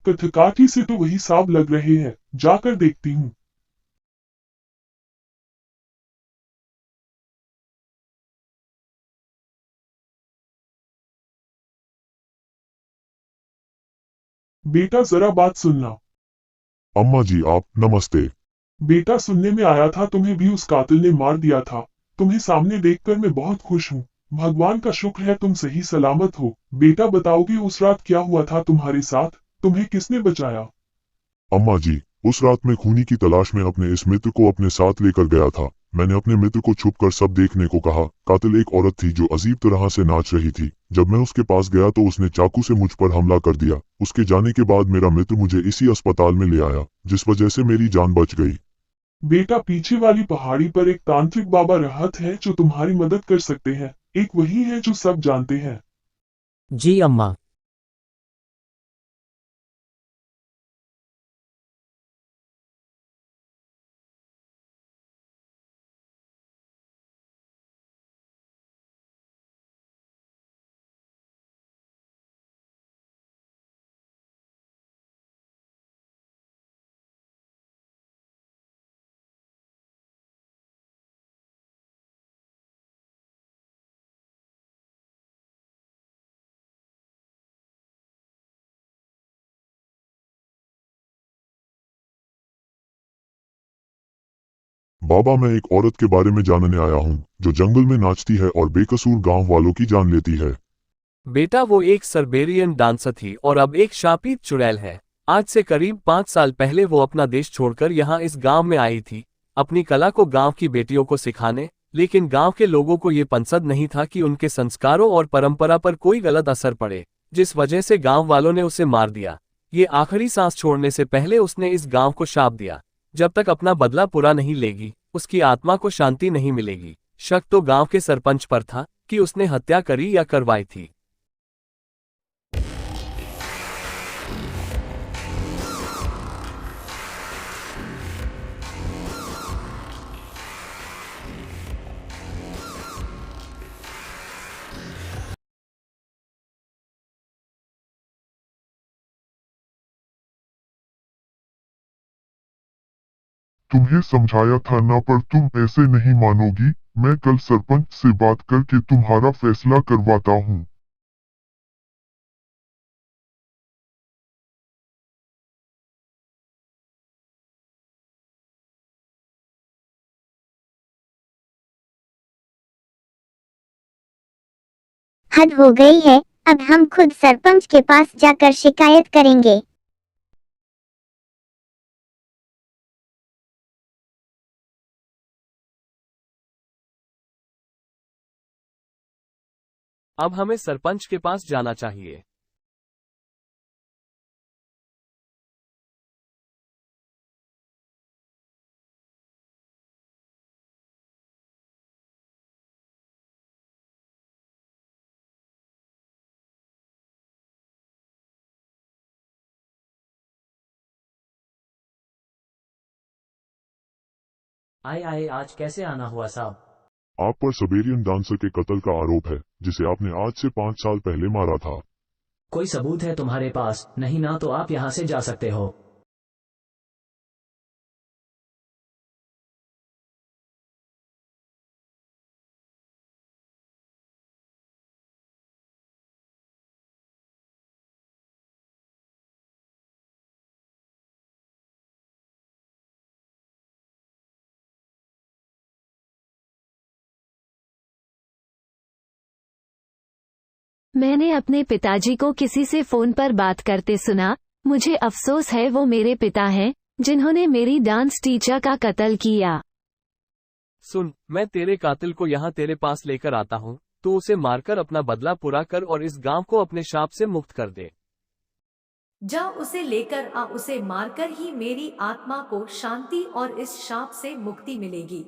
कथकाठी से तो वही सांप लग रहे हैं, जाकर देखती हूँ। बेटा जरा बात सुनना। अम्मा जी आप नमस्ते। बेटा सुनने में आया था तुम्हें भी उस कातिल ने मार दिया था। तुम्हें सामने देखकर मैं बहुत खुश हूँ। भगवान का शुक्र है तुम सही सलामत हो। बेटा बताओगे उस रात क्या हुआ था तुम्हारे साथ? तुम्हें किसने बचाया? अम्मा जी, उस रात मैं खूनी की तलाश में अपने इस मित्र को अपने साथ लेकर गया था। मैंने अपने मित्र को छुपकर सब देखने को कहा। कातिल एक औरत थी जो अजीब तरह से नाच रही थी। जब मैं उसके पास गया तो उसने चाकू से मुझ पर हमला कर दिया। उसके जाने के बाद मेरा मित्र मुझे इसी अस्पताल में ले आया, जिस वजह से मेरी जान बच गई। बेटा पीछे वाली पहाड़ी पर एक तांत्रिक बाबा रहत है जो तुम्हारी मदद कर सकते हैं। एक वही है जो सब जानते हैं। जी अम्मा। बाबा मैं एक औरत के बारे में जानने आया हूँ जो जंगल में नाचती है और बेकसूर गांव वालों की जान लेती है। बेटा वो एक सर्बेरियन डांसर थी और अब एक शापित चुड़ैल है। आज से करीब 5 साल पहले वो अपना देश छोड़कर यहाँ इस गांव में आई थी, अपनी कला को गांव की बेटियों को सिखाने। लेकिन गांव के लोगों को ये पसंद नहीं था कि उनके संस्कारों और परंपरा पर कोई गलत असर पड़े, जिस वजह से गांव वालों ने उसे मार दिया। ये आखिरी सांस छोड़ने से पहले उसने इस गांव को शाप दिया, जब तक अपना बदला पूरा नहीं लेगी उसकी आत्मा को शांति नहीं मिलेगी। शक तो गांव के सरपंच पर था कि उसने हत्या करी या करवाई थी। तुम्हें समझाया था ना, पर तुम ऐसे नहीं मानोगी। मैं कल सरपंच से बात करके तुम्हारा फैसला करवाता हूँ। हद हो गई है। अब हम खुद सरपंच के पास जाकर शिकायत करेंगे। अब हमें सरपंच के पास जाना चाहिए। आए आए आज कैसे आना हुआ साहब? आप पर सबेरियन डांसर के कत्ल का आरोप है, जिसे आपने आज से 5 साल पहले मारा था। कोई सबूत है तुम्हारे पास? नहीं ना तो आप यहाँ से जा सकते हो। मैंने अपने पिताजी को किसी से फोन पर बात करते सुना। मुझे अफसोस है वो मेरे पिता हैं, जिन्होंने मेरी डांस टीचर का कत्ल किया। सुन, मैं तेरे कातिल को यहाँ तेरे पास लेकर आता हूँ, तो उसे मारकर अपना बदला पूरा कर और इस गांव को अपने शाप से मुक्त कर दे। जा उसे लेकर आ, उसे मारकर ही मेरी आत्मा को शांति और इस शाप से मुक्ति मिलेगी।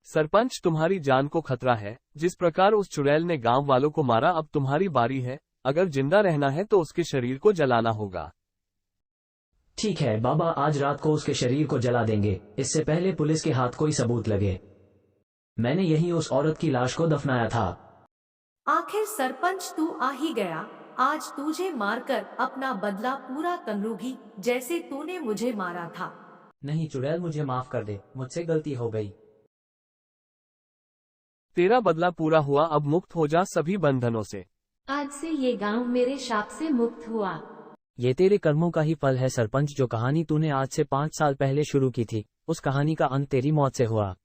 सरपंच तुम्हारी जान को खतरा है। जिस प्रकार उस चुड़ैल ने गांव वालों को मारा, अब तुम्हारी बारी है। अगर जिंदा रहना है तो उसके शरीर को जलाना होगा। ठीक है बाबा, आज रात को उसके शरीर को जला देंगे, इससे पहले पुलिस के हाथ कोई सबूत लगे। मैंने यही उस औरत की लाश को दफनाया था। आखिर सरपंच तू आ ही गया। आज तुझे मारकर अपना बदला पूरा करूंगी, जैसे तूने मुझे मारा था। नहीं चुड़ैल, मुझे माफ कर दे, मुझसे गलती हो गई। तेरा बदला पूरा हुआ, अब मुक्त हो जा सभी बंधनों से। आज से ये गांव मेरे शाप से मुक्त हुआ। ये तेरे कर्मों का ही फल है सरपंच। जो कहानी तूने आज से 5 साल पहले शुरू की थी, उस कहानी का अंत तेरी मौत से हुआ।